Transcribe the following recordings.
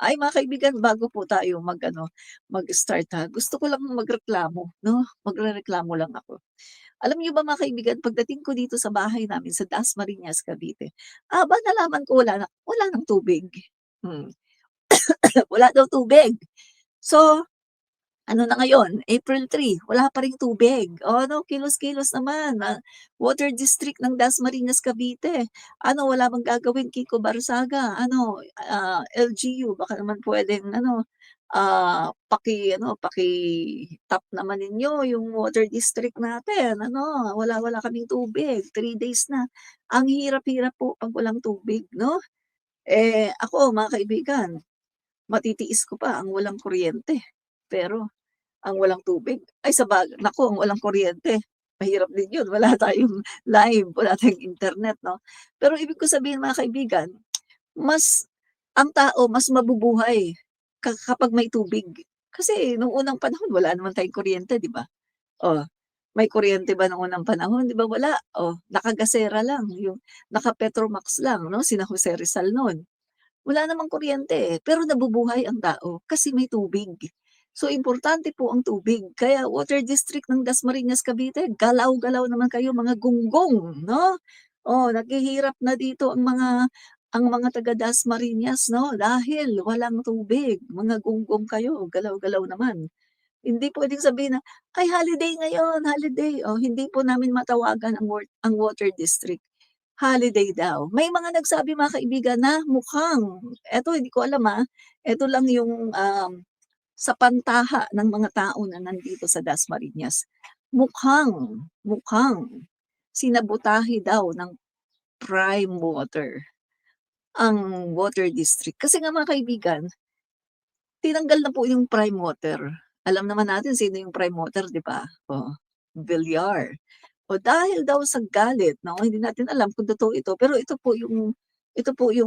Ay mga kaibigan, bago po tayo mag-start ha, gusto ko lang magreklamo 'no, magrereklamo lang ako. Alam niyo ba mga kaibigan, pagdating ko dito sa bahay namin sa Dasmariñas, Cavite, nalaman ko wala ng tubig. Hmm, wala daw tubig. So, ano na ngayon, April 3, wala pa ring tubig. O ano, kilos-kilos naman, Water District ng Dasmariñas, Cavite. Ano, wala bang gagawin, Kiko Barsaga? Ano, LGU, baka naman puwedeng paki-tap naman ninyo yung water district natin. Ano, wala kaming tubig, 3 days na. Ang hirap-hirap po 'pag walang tubig 'no? Eh, ako mga kaibigan, matitiis ko pa ang walang kuryente, pero ang walang tubig, ay naku, ang walang kuryente, mahirap din 'yun, wala tayong live, wala tayong internet 'no. Pero ibig ko sabihin mga kaibigan, mas ang tao mas mabubuhay kapag may tubig. Kasi nung unang panahon wala naman tayong kuryente, 'di ba? Oh, may kuryente ba nung unang panahon? 'Di ba wala. Oh, nakagasera lang, yung naka-Petromax lang 'no, sina Jose Rizal nun. Wala namang kuryente, pero nabubuhay ang tao kasi may tubig. So, importante po ang tubig. Kaya Water District ng Dasmariñas, Cavite, galaw-galaw naman kayo mga gunggong, 'no? Oh, naghihirap na dito ang mga taga Dasmariñas, 'no, dahil walang tubig. Mga gunggong kayo, galaw-galaw naman. Hindi puwedeng sabihin na, "Ay holiday ngayon, holiday." Oh, hindi po namin matawagan ang water district. Holiday daw. May mga nagsabi mga kaibigan na mukhang eto hindi ko alam, eto lang yung, sa pantaha ng mga tao na nandito sa Dasmariñas. Mukhang, mukhang sinabotahe daw ng Prime Water ang water district. Kasi nga mga kaibigan, tinanggal na po yung Prime Water. Alam naman natin sino yung Prime Water, 'di ba? Oh, Villar. O dahil daw sa galit 'no, hindi natin alam kung totoo ito, pero ito po yung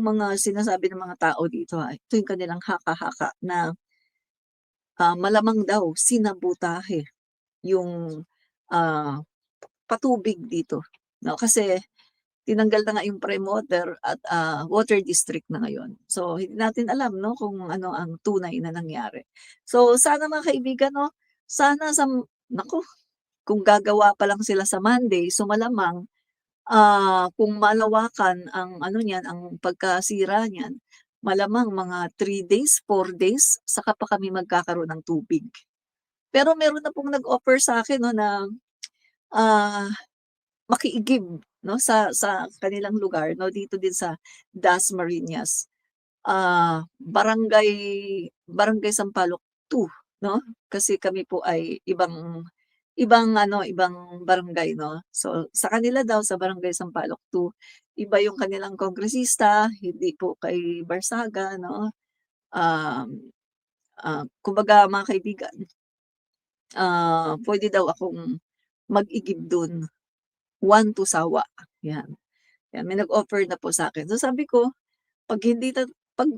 mga sinasabi ng mga tao dito, ito yung kanilang haka-haka na, malamang daw sinabotahe yung, ah, patubig dito 'no, kasi tinanggal na nga yung prime water at, water district na ngayon. So, hindi natin alam 'no, kung ano ang tunay na nangyari. So, sana mga kaibigan 'no, sana naku, kung gagawa pa lang sila sa Monday, so malamang kung malawakan ang ano niyan, ang pagkasira niyan, malamang mga 3 days, 4 days, saka pa kami magkakaroon ng tubig. Pero meron na pong nag-offer sa'kin 'no na, ah, makiigib 'no sa kanilang lugar 'no, dito din sa Dasmariñas. Barangay Barangay Sampaloc 2 'no, kasi kami po ay ibang barangay 'no. So, sa kanila daw sa Barangay Sampaloc 2, iba yung kanilang kongresista, hindi po kay Barsaga 'no. Um, Kumbaga mga kaibigan, puwede daw akong mag-igib dun, 1 to sawa, 'yan. 'Yan, may nag-offer na po sa'kin. So, sabi ko 'pag hindi ta 'pag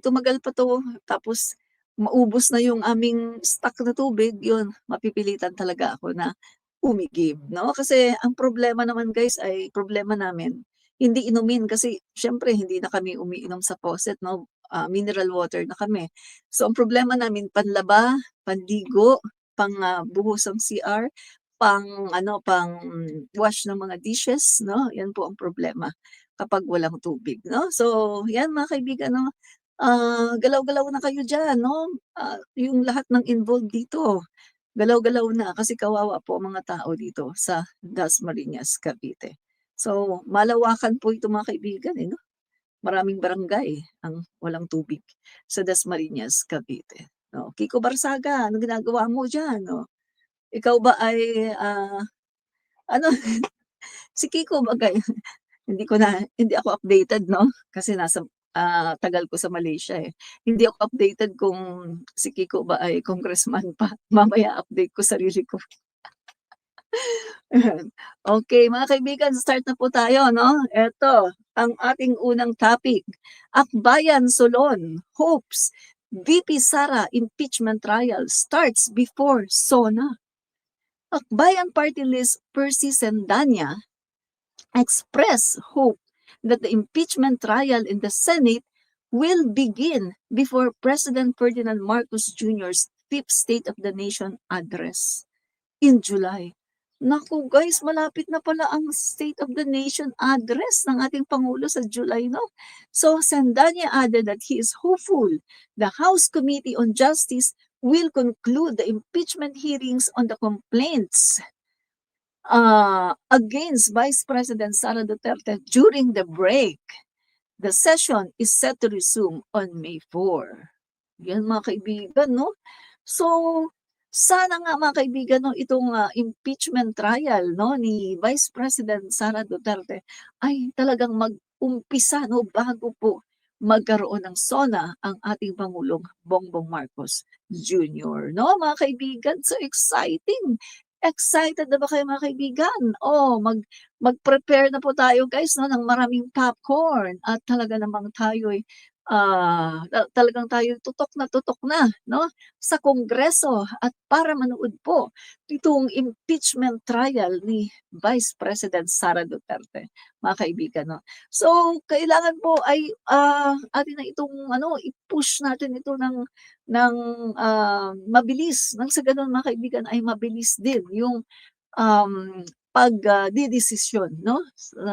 tumagal pa 'to tapos maubos na yung aming stock na tubig, yun mapipilitan talaga ako na umigib 'no. Kasi ang problema naman guys ay problema namin hindi inumin kasi siyempre hindi na kami umiinom sa faucet 'no, mineral water na kami. So ang problema namin panlaba, panligo, buhos ng CR, pang-wash ng mga dishes 'no, 'yan po ang problema kapag walang tubig 'no. So 'yan mga kaibigan 'no, galaw-galaw na kayo diyan 'no, yung lahat ng involved dito, galaw-galaw na kasi kawawa po ang mga tao dito sa Dasmariñas, Cavite. So malawakan po ito mga kaibigan, eh, 'no, maraming barangay ang walang tubig sa Dasmariñas, Cavite, 'no. Kiko Barsaga, anong ginagawa mo diyan, oh? Ikaw ba ay, ano si Kiko bagay hindi ako updated 'no, kasi tagal ko sa Malaysia, eh. Hindi ako updated kung si Kiko ba ay congressman pa. Mamaya update ko sarili ko. Okay mga kaibigan, start na po tayo 'no. Eto ang ating unang topic, Akbayan Solon hopes VP Sara impeachment trial starts before SONA. Akbayan Party List Percy Sendanya expressed hope that the impeachment trial in the Senate will begin before President Ferdinand Marcos Jr.'s fifth State of the Nation address in July. Naku guys, malapit na pala ang State of the Nation address ng ating Pangulo sa July, no? So, Sandanya added that he is hopeful the House Committee on Justice will conclude the impeachment hearings on the complaints against Vice President Sara Duterte during the break. The session is set to resume on May 4. Yan mga kaibigan, no? So, sana nga mga kaibigan, no, itong impeachment trial, no, ni Vice President Sara Duterte ay talagang mag-umpisa, no, bago po magkaroon ng SONA ang ating Pangulong Bongbong Marcos Jr. No, mga kaibigan, so exciting! Excited na ba kayo mga kaibigan? Oh, mag-prepare na po tayo guys, no, ng maraming popcorn at talaga namang tayo'y talagang tayo tutok na, no, sa Kongreso at para manood po itong impeachment trial ni Vice President Sara Duterte, mga kaibigan, no. So, kailangan po ay atin na itong i-push natin ito ng mabilis. Nang sa gano'n mga kaibigan ay mabilis din yung pagdedesisyon, no?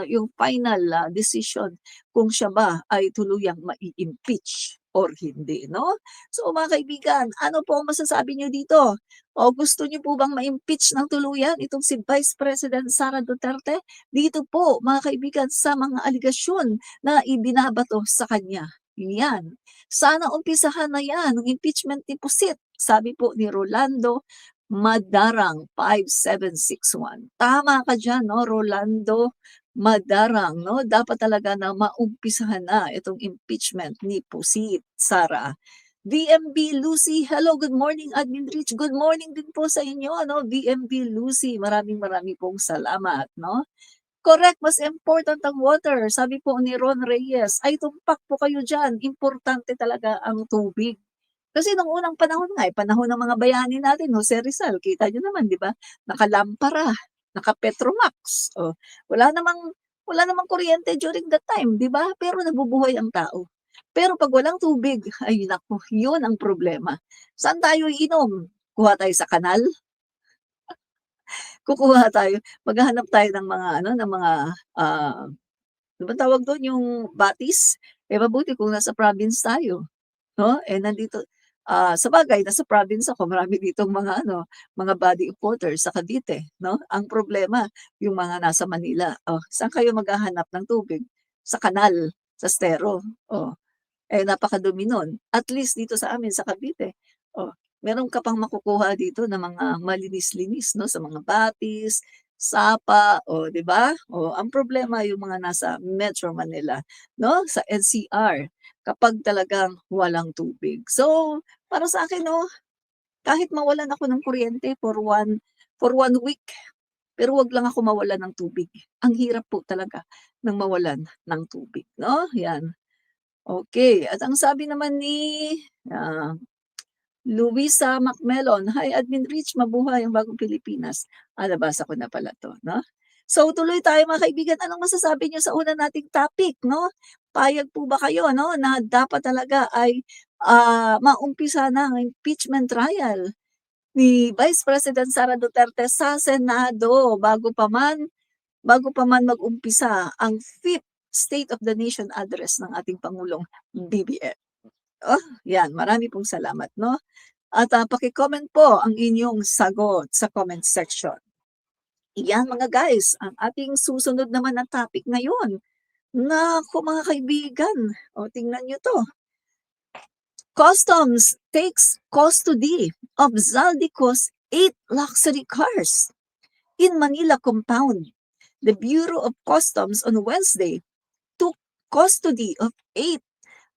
Yung final decision kung siya ba ay tuluyang mai-impeach or hindi, no? So mga kaibigan, ano po ang masasabi niyo dito? O gusto niyo po bang ma-impeach ng tuluyan itong si Vice President Sara Duterte? Dito po mga kaibigan sa mga aligasyon na ibinabato sa kanya. Yan. Sana umpisahan na yan, ng impeachment deposit. Sabi po ni Rolando Madarang 5761. Tama ka diyan 'no, Rolando Madarang 'no, dapat talaga na maumpisahan na itong impeachment ni Pusit Sara. VMB Lucy, hello, good morning Admin Rich, good morning din po sa inyo 'no, VMB Lucy, maraming pong salamat 'no. Correct, mas important ang water, sabi po ni Ron Reyes. Ay tumpak po kayo diyan, importante talaga ang tubig. Kasi nung unang panahon nga, panahon ng mga bayani natin, Jose Rizal, kita niyo naman 'di ba, nakalampara, naka-Petromax, oh, wala namang wala namang kuryente during that time, 'di ba? Pero nabubuhay ang tao. Pero 'pag walang tubig, ay naku, 'yun ang problema. Saan tayo iinom? Kuha tayo sa kanal? Kukuha tayo maghahanap tayo ng mga ng mga, ano bang tawag dun, yung batis? Eh, mabuti kung nasa province tayo. 'No, eh, nandito sabagay nasa province ako marami ditong mga mga body of water sa Cavite 'no. Ang problema yung mga nasa Manila, oh, saan kayo maghahanap ng tubig? Sa kanal, sa estero, oh. Eh, napakadumi nun. At least dito sa amin sa Cavite, oh, meron ka pang makukuha dito na mga malinis-linis 'no, sa mga batis, sapa, oh, 'di ba? Oh, ang problema yung mga nasa Metro Manila 'no, sa NCR kapag talagang walang tubig. So, para sa akin 'no, kahit mawalan ako ng kuryente for 1 week, pero 'wag lang ako mawalan ng tubig. Ang hirap po talaga ng mawalan ng tubig 'no, 'yan. Okay, at ang sabi naman ni, ah, Luisa Macmelon, "Hi Admin Rich, mabuhay ang bagong Pilipinas." Nabasa ko na pala 'to 'no. So tuloy tayo mga kaibigan, anong masasabi niyo sa una nating topic 'no? Payag po ba kayo 'no, na dapat talaga ay, maumpisa na ang impeachment trial ni Vice President Sara Duterte sa Senado bago pa man mag-umpisa ang 5th State of the Nation address ng ating Pangulong BBM. Oh, 'yan, marami pong salamat 'no, at, paki-comment po ang inyong sagot sa comment section. Iyan mga guys, ang ating susunod naman na topic ngayon. Naku mga kaibigan, o tingnan niyo 'to. Customs takes custody of Zaldico's 8 luxury cars in Manila compound. The Bureau of Customs on Wednesday took custody of 8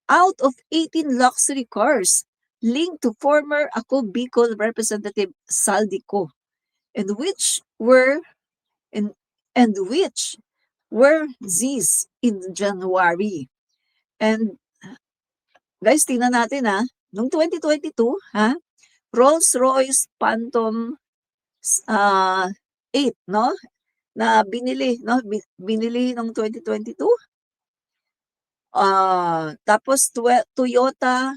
out of 18 luxury cars linked to former Ako Bicol Representative Saldico, and which were and which were seized in January. And guys, tingnan natin nung 2022 Rolls-Royce Phantom 8 no, na binili 'no, binili nung 2022. Tapos Toyota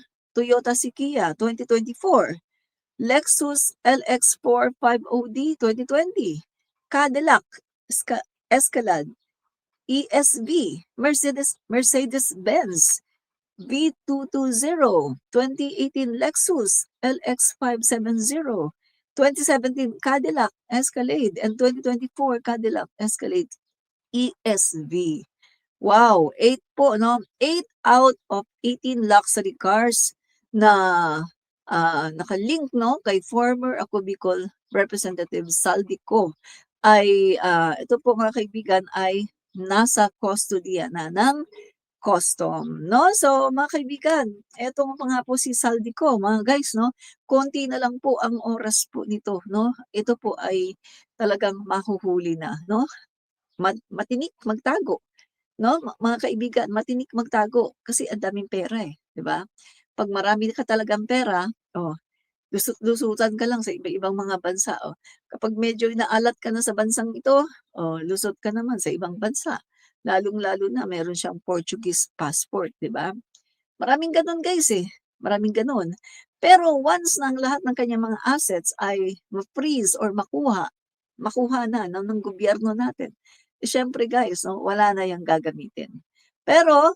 Sequoia 2024, Lexus LX4 50D 2020, Cadillac Escalade ESV, Mercedes-Benz V220, 2018 Lexus LX570, 2017 Cadillac Escalade, and 2024 Cadillac Escalade ESV. Wow, 8 po 'no, 8 out of 18 luxury cars na, naka-link 'no kay former ako Bicol Representative Saldico ay, ito po mga kaibigan ay nasa kustodiya na ng custom 'no. So mga kaibigan, eto pa nga po si Saldico mga guys 'no, konti na lang po ang oras po nito 'no. Ito po ay talagang mahuhuli na 'no, matinik magtago. 'No, mga kaibigan, matinik magtago kasi ang daming pera, eh, 'di ba? 'Pag marami ka talagang pera, oh, lusot-lusutan ka lang sa iba-ibang mga bansa, oh. Kapag medyo inaalat ka na sa bansang ito, oh, lusot ka naman sa ibang bansa. Lalong-lalo na meron siyang Portuguese passport, 'di ba? Maraming gano'n guys, eh, maraming gano'n. Pero once na ang lahat ng kanyang mga assets ay ma-freeze or makuha na ng gobyerno natin, eh, siyempre guys 'no, wala na 'yang gagamitin. Pero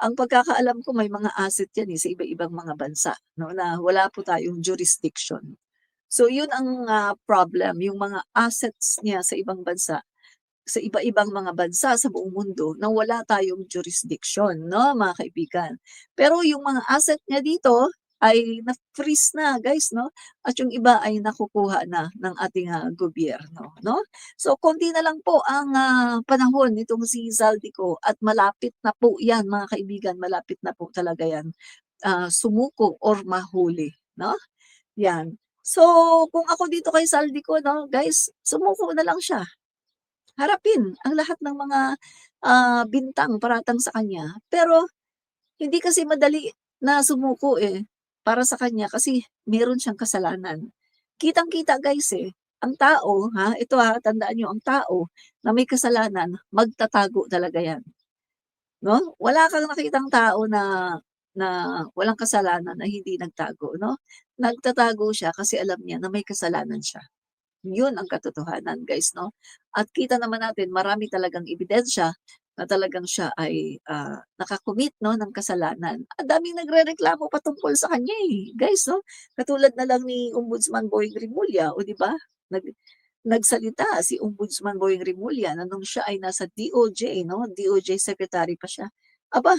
ang pagkakaalam ko may mga asset 'yan, eh, sa iba-ibang mga bansa 'no, na wala po tayong jurisdiction. So 'yun ang, problem, yung mga assets niya sa ibang bansa, sa iba-ibang mga bansa sa buong mundo na wala tayong jurisdiction 'no, mga kaibigan. Pero yung mga asset niya dito ay na-freeze na guys 'no, at yung iba ay nakukuha na ng ating, gobyerno 'no. So konti na lang po ang, panahon nitong si Zaldico at malapit na po 'yan mga kaibigan, malapit na po talaga 'yan, sumuko or mahuli 'no, 'yan. So kung ako dito kay Zaldico 'no, guys, sumuko na lang siya. Harapin ang lahat ng mga, bintang paratang sa kanya. Pero hindi kasi madali na sumuko, eh, para sa kanya kasi meron siyang kasalanan. Kitang-kita guys, eh, ang tao, ito, tandaan niyo ang tao na may kasalanan magtatago talaga 'yan, 'no? Wala kang nakitang tao na na walang kasalanan na hindi nagtago, 'no? Nagtatago siya kasi alam niya na may kasalanan siya. Yun ang katotohanan guys 'no. At kita naman natin marami talagang ebidensya na talagang siya ay, naka-commit 'no ng kasalanan. Ang daming nagrereklamo patungkol sa kanya, eh, guys 'no. Katulad na lang ni Ombudsman Boying Rimulya, o 'di ba? Nagsalita si Ombudsman Boying Rimulya na nung siya ay nasa DOJ 'no, DOJ secretary pa siya. Aba,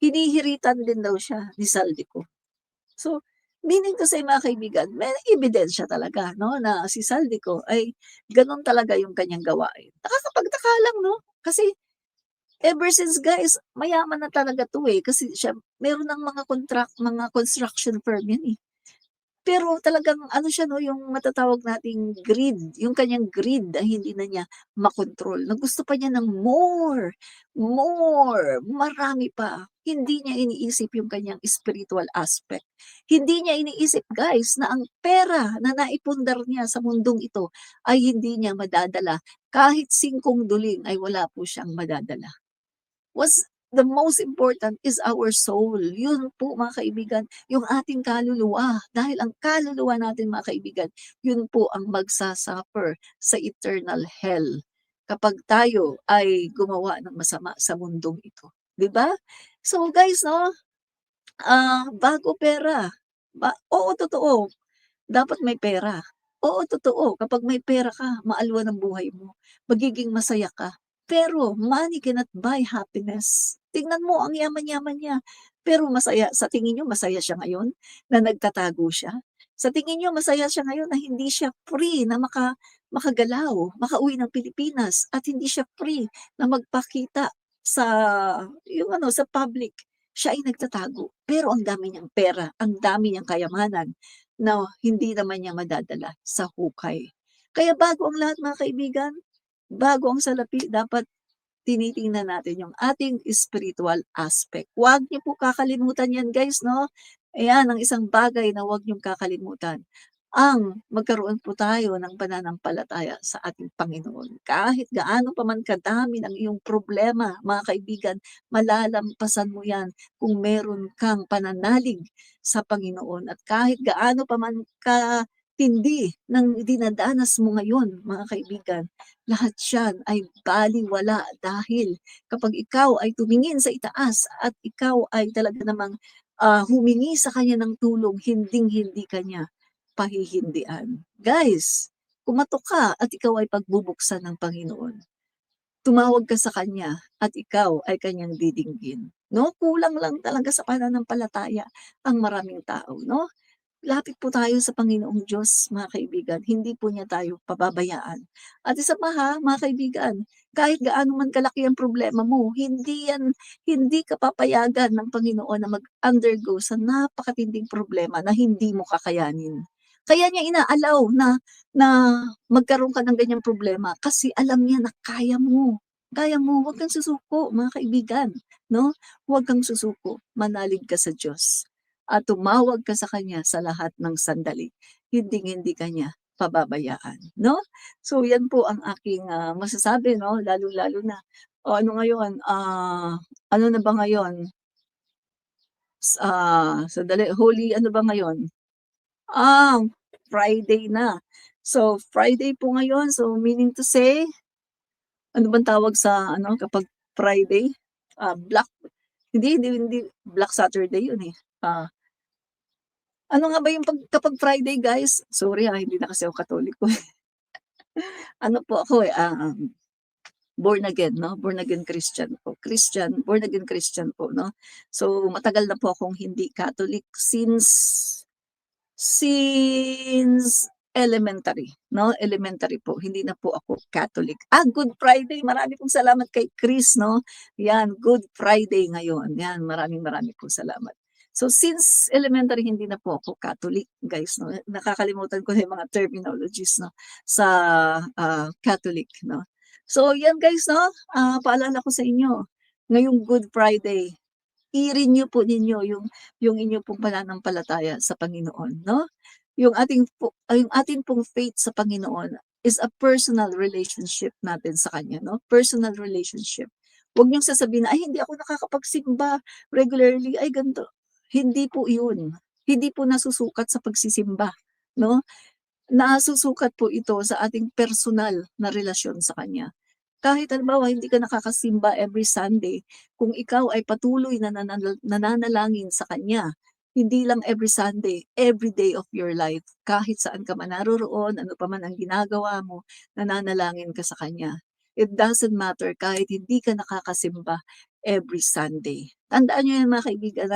hinihiritan din daw siya ni Saldico. So, meaning to say mga kaibigan, may ebidensya talaga 'no, na si Saldico ay gano'n talaga yung kanyang gawain. Nakakapagtaka lang 'no, kasi ever since guys, mayaman na talaga 'to, eh, kasi siya meron ng mga construction firm 'yan, eh. Pero talagang ano siya 'no, yung matatawag nating greed, yung kanyang greed ay hindi na niya makontrol, na gusto pa niya ng more, more, marami pa. Hindi niya iniisip yung kanyang spiritual aspect. Hindi niya iniisip guys na ang pera na naipundar niya sa mundong ito ay hindi niya madadala. Kahit singkong duling ay wala po siyang madadala. What's the most important is our soul. Yun po mga kaibigan, yung ating kaluluwa. Dahil ang kaluluwa natin mga kaibigan, yun po ang magsa-suffer sa eternal hell kapag tayo ay gumawa ng masama sa mundong ito, 'di ba? So guys 'no, bago pera, oo totoo, dapat may pera. Oo, totoo. Kapag may pera ka, maalwan ang buhay mo. Magiging masaya ka. Pero money cannot buy happiness. Tingnan mo, ang yaman-yaman niya. Pero masaya, sa tingin niyo masaya siya ngayon na nagtatago siya? Sa tingin niyo masaya siya ngayon na hindi siya free na makagalaw, makauwi ng Pilipinas at hindi siya free na magpakita sa sa public. Siya ay nagtatago. Pero ang dami niyang pera, ang dami niyang kayamanan na hindi naman niya madadala sa hukay. Kaya bago ang lahat mga kaibigan, bago ang salapi, dapat tinitingnan natin yung ating spiritual aspect. Huwag niyo po kakalimutan yan guys 'no. Ayan ang isang bagay na huwag niyong kakalimutan. ang magkaroon po tayo ng pananampalataya sa ating Panginoon. Kahit gaano pa man kadami ang iyong problema, mga kaibigan, malalampasan mo 'yan kung meron kang pananalig sa Panginoon at kahit gaano pa man katindi ng dinadanas mo ngayon, mga kaibigan, lahat 'yan ay balewala dahil kapag ikaw ay tumingin sa itaas at ikaw ay talaga namang, humingi sa kanya ng tulong, hinding-hindi ka niya pahihindian. Guys, kumatok ka at ikaw ay pagbubuksan ng Panginoon. Tumawag ka sa kanya at ikaw ay kanyang didinggin, 'no? Kulang lang talaga sa pananampalataya ang maraming tao, 'no? Lapit po tayo sa Panginoong Diyos, mga kaibigan, hindi po niya tayo pababayaan. At isa pa ha, mga kaibigan, kahit gaano man kalaki ang problema mo, hindi ka papayagan ng Panginoon na mag-undergo sa napakatinding problema na hindi mo kakayanin. Kaya niya inaalaw na magkaroon ka ng ganyang problema kasi alam niya na kaya mo. Kaya mo, huwag kang susuko, mga kaibigan, 'no? Huwag kang susuko, manalig ka sa Diyos at tumawag ka sa kanya sa lahat ng sandali. Hinding-hindi ka niya pababayaan, 'no? So 'yan po ang aking, masasabi 'no, lalong-lalo na ano ngayon, ano na ba ngayon, sandali, Holy ano ba ngayon? Ah, Friday na. So, Friday po ngayon, so meaning to say, ano bang tawag sa ano kapag Friday? Black hindi Black Saturday 'yun, eh. Ano nga ba yung kapag Friday guys? Sorry, hindi na kasi ako Katoliko, eh. Ano po ako, eh, born again 'no, born again born again Christian po 'no. So, matagal na po akong hindi Catholic since elementary 'no, elementary po, hindi na po ako Catholic. Good Friday, marami pong salamat kay Chris 'no, 'yan, Good Friday ngayon, 'yan, maraming maraming pong salamat. So, since elementary hindi na po ako Catholic guys 'no, nakakalimutan ko na yung mga terminologies 'no, sa, Catholic 'no. So 'yan guys 'no, paalala ko sa inyo, ngayong Good Friday, i-renew po ninyo yung inyo pong pananampalataya sa Panginoon 'no. Yung atin pong faith sa Panginoon is a personal relationship natin sa kanya 'no, personal relationship. Huwag niyong sasabihin na, "Ay hindi ako nakakapagsimba regularly, ay ganito." Hindi po yun. Hindi po nasusukat sa pagsisimba 'no. Nasusukat po ito sa ating personal na relasyon sa kanya. Kahit halimbawa hindi ka nakakasimba every Sunday, kung ikaw ay patuloy na nananalangin sa kanya, hindi lang every Sunday, every day of your life, kahit saan ka man naroroon, ano pa man ang ginagawa mo, nananalangin ka sa kanya. It doesn't matter kahit hindi ka nakakasimba every Sunday. Tandaan niyo yan mga kaibigan,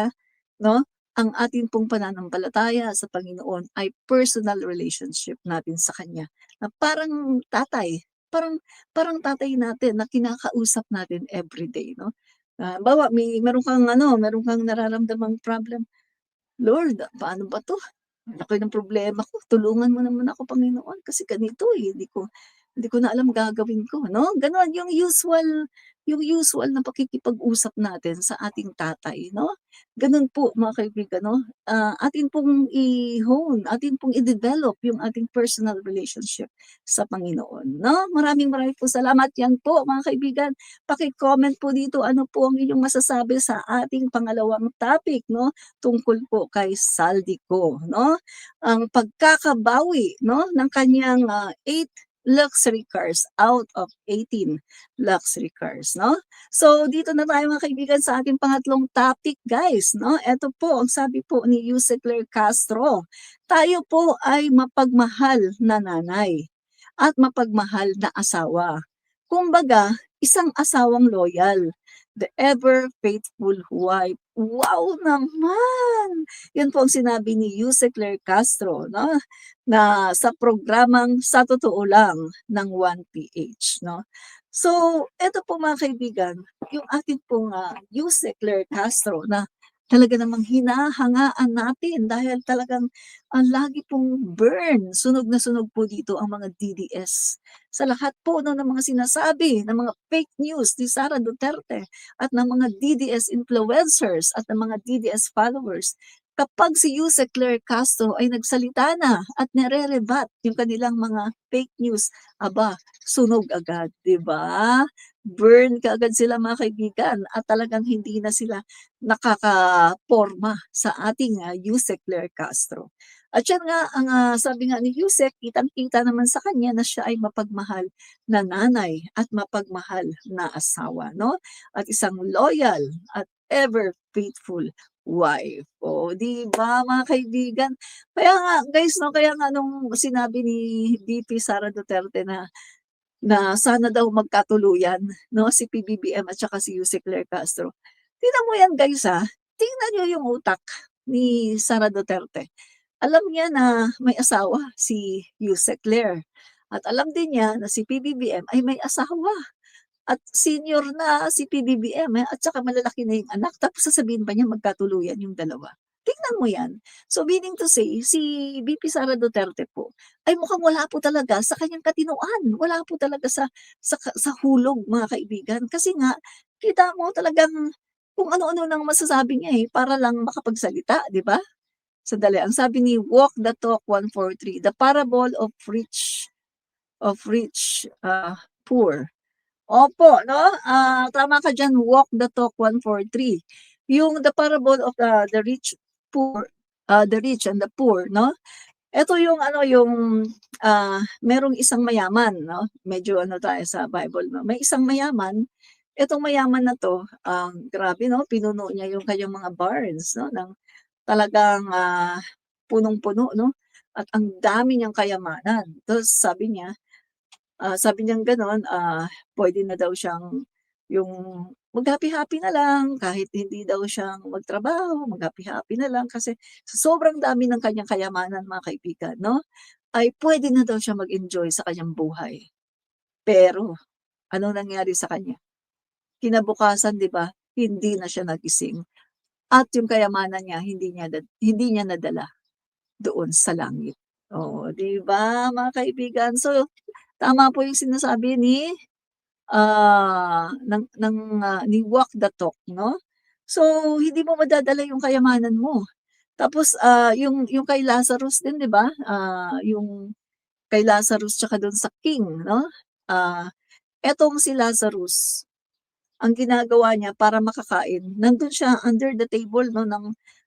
'no? Ang atin pong pananampalataya sa Panginoon ay personal relationship natin sa kanya, na parang tatay, parang parang tatay natin na kinakausap natin everyday 'no. Halimbawa meron kang nararamdamang problem, "Lord, paano ba 'to? Ang laki ng problema ko, tulungan mo naman ako Panginoon kasi ganito, eh, hindi ko na alam gagawin ko," 'no? Gano'n yung usual na pakikipag-usap natin sa ating tatay 'no? Gano'n po mga kaibigan 'no, atin pong i-hone, atin pong i-develop yung ating personal relationship sa Panginoon 'no? Maraming maraming po salamat. Yan po mga kaibigan, paki-comment po dito ano po ang inyong masasabi sa ating pangalawang topic 'no, tungkol po kay Saldico 'no, ang pagkakabawi 'no ng kanyang, 8 luxury cars out of 18 luxury cars 'no. So dito na tayo mga kaibigan sa ating pangatlong topic guys 'no. Eto po ang sabi po ni Yuse Claire Castro, "Tayo po ay mapagmahal na nanay at mapagmahal na asawa. Kumbaga, isang asawang loyal, the ever faithful wife." Wow naman! Yan po ang sinabi ni Yuse Claire Castro 'no, na sa programang Sa Totoo Lang ng 1PH 'no. So, eto po mga kaibigan, yung atin pong, Yuse Claire Castro na talaga namang hinahangaan natin dahil talagang ang lagi pong sunog na sunog po dito ang mga DDS. Sa lahat po 'no ng mga sinasabi ng mga fake news ni Sara Duterte at ng mga DDS influencers at ng mga DDS followers, kapag si Yuse Claire Castro ay nagsalita na at nire-rebut yung kanilang mga fake news, aba, sunog agad, 'di ba? Burn kaagad sila mga kaibigan at talagang hindi na sila nakakaporma sa ating, Yuse Claire Castro. At yan nga ang, sabi nga ni Yusek, kitang-kita naman sa kanya na siya ay mapagmahal na nanay at mapagmahal na asawa 'no, at isang loyal at ever faithful wife. Oh, 'di ba mga kaibigan? Kaya nga guys 'no, kaya nga nung sinabi ni VP Sara Duterte na na sana daw magkatuluyan 'no, si PBBM at saka si Yuse Claire Castro. Tingnan mo 'yan guys, tingnan niyo yung utak ni Sara Duterte. Alam niya na may asawa si Yuse Claire at alam din niya na si PBBM ay may asawa. At senior na si PBBM, at saka malalaki na yung anak tapos sasabihin pa niya magkatuluyan yung dalawa. Tingnan mo 'yan. So meaning to say, si VP Sara Duterte po ay mukhang wala po talaga sa kanyang katinoan, wala po talaga sa hulog mga kaibigan. Kasi nga kita mo talagang kung ano-ano nang masasabi niya, para lang makapagsalita, 'di ba? Sandali, ang sabi ni Walk the Talk 143, The Parable of Rich, Poor. Opo 'no, tama ka diyan, Walk the Talk 143. Yung The Parable of the the Rich and the Poor 'no, eto yung ano, yung, merong isang mayaman 'no, medyo ano tayo sa Bible 'no, may isang mayaman, etong mayaman na 'to, grabe 'no, pinuno niya yung kanyang mga barns 'no, ng talagang, punong-puno 'no, at ang dami niyang kayamanan. Tapos sabi niyang gano'n, puwede na daw siyang yung mag-happy-happy na lang kahit hindi daw siyang magtrabaho, mag-happy-happy na lang kasi sa sobrang dami ng kanyang kayamanan mga kaibigan 'no, ay puwede na daw siya mag-enjoy sa kanyang buhay. Pero anong nangyari sa kanya? Kinabukasan 'di ba, hindi na siya nagising at yung kayamanan niya hindi niya nadala doon sa langit. Oo, 'di ba mga kaibigan? So, tama po yung sinasabi ni Walk the Talk 'no. So, hindi mo madadala yung kayamanan mo. Tapos, yung kay Lazarus din 'di ba, yung kay Lazarus tsaka dun sa king 'no, etong si Lazarus ang ginagawa niya para makakain, nandun siya under the table 'no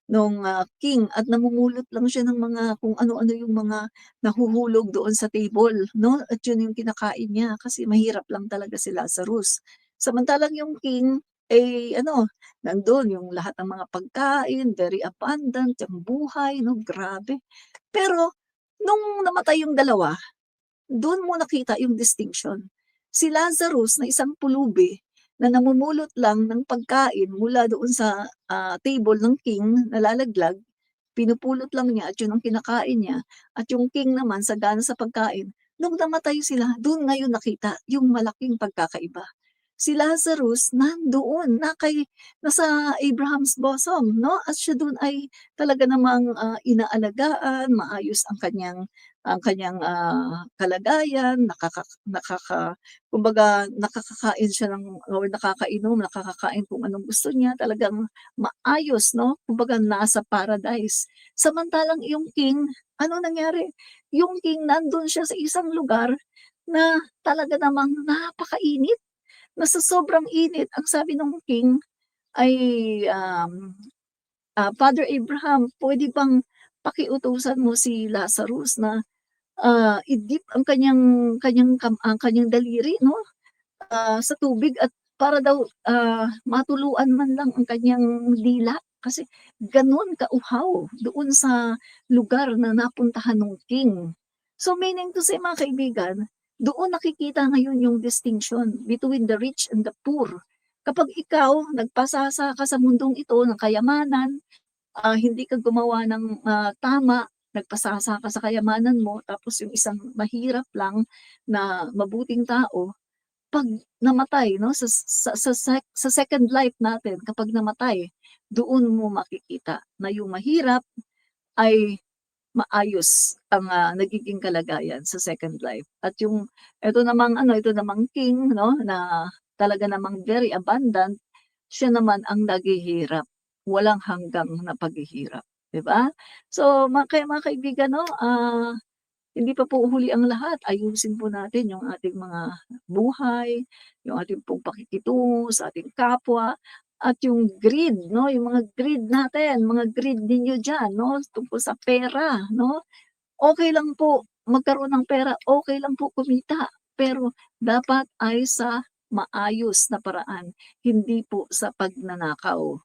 nung king at namumulot lang siya ng mga kung ano-ano yung mga nahuhulog doon sa table 'no, at yun yung kinakain niya kasi mahirap lang talaga si Lazarus. Samantalang yung king, ano, nandun yung lahat ng mga pagkain, very abundant, yung buhay 'no, grabe. Pero nung namatay yung dalawa, dun mo nakita yung distinction. Si Lazarus na isang pulubi na namumulot lang ng pagkain mula doon sa, table ng king na lalaglag, pinupulot lang niya at yun ang kinakain niya. At yung king naman sagana sa pagkain, nung namatay sila dun ngayon nakita yung malaking pagkakaiba. Si Lazarus nandoon nasa Abraham's bosom 'no, at siya dun ay talaga namang, inaalagaan, maayos ang kanyang kalagayan, kumbaga nakakakain siya or nakakainom, nakakakain kung anong gusto niya, talagang maayos 'no, kumbaga nasa paradise. Samantalang yung king, ano nangyari, yung king nandun siya sa isang lugar na talaga namang napakainit, na sa sobrang init ang sabi nung king ay, "Father Abraham, puwede bang pakiutusan mo si Lazarus na i-dip ang kanyang daliri 'no, sa tubig at para daw, matuluan man lang ang kanyang dila kasi gano'n kauhaw doon sa lugar na napuntahan nung king." So meaning to say mga kaibigan, doon nakikita ngayon yung distinction between the rich and the poor. Kapag ikaw nagpasasa ka sa mundong ito ng kayamanan, hindi ka gumawa ng, tama, nagpasasa ka sa kayamanan mo tapos yung isang mahirap lang na mabuting tao, 'pag namatay 'no, sa second life natin kapag namatay, doon mo makikita na yung mahirap ay maayos ang, nagiging kalagayan sa second life. At yung ito namang king 'no, na talaga namang very abundant, siya naman ang naghihirap, walang hanggang na paghihirap. 'di ba? So, mga kaibigan 'no, hindi pa po huli ang lahat. Ayusin po natin yung ating mga buhay, yung ating pong pakikitungo sa ating kapwa, at yung greed 'no, yung mga greed natin, mga greed ninyo diyan 'no, tungkol sa pera 'no. Okey lang po magkaroon ng pera, okey lang po kumita, pero dapat ay sa maayos na paraan, hindi po sa pagnanakaw.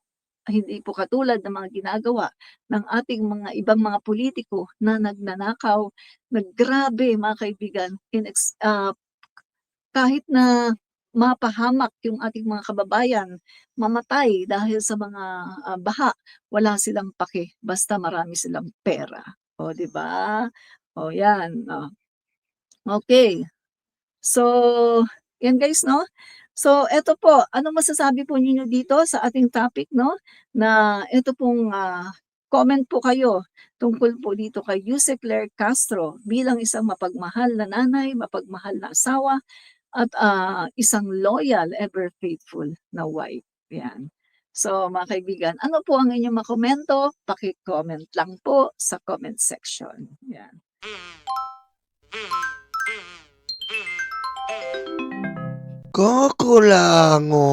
Hindi po katulad ng mga ginagawa ng ating mga ibang mga pulitiko na nagnanakaw, na grabe mga kaibigan, kahit na mapahamak yung ating mga kababayan, mamatay dahil sa mga, baha, wala silang pake basta marami silang pera, oh, 'di ba? Oh, 'yan, oh, okey. So, 'yan guys 'no. So eto po, anong masasabi po ninyo dito sa ating topic 'no, na eto pong, comment po kayo tungkol po dito kay Yuse Claire Castro bilang isang mapagmahal na nanay, mapagmahal na asawa at, isang loyal, ever faithful na wife, 'yan. So mga kaibigan, ano po ang inyong mga komento? Paki-comment lang po sa comment section, 'yan. Kakulango.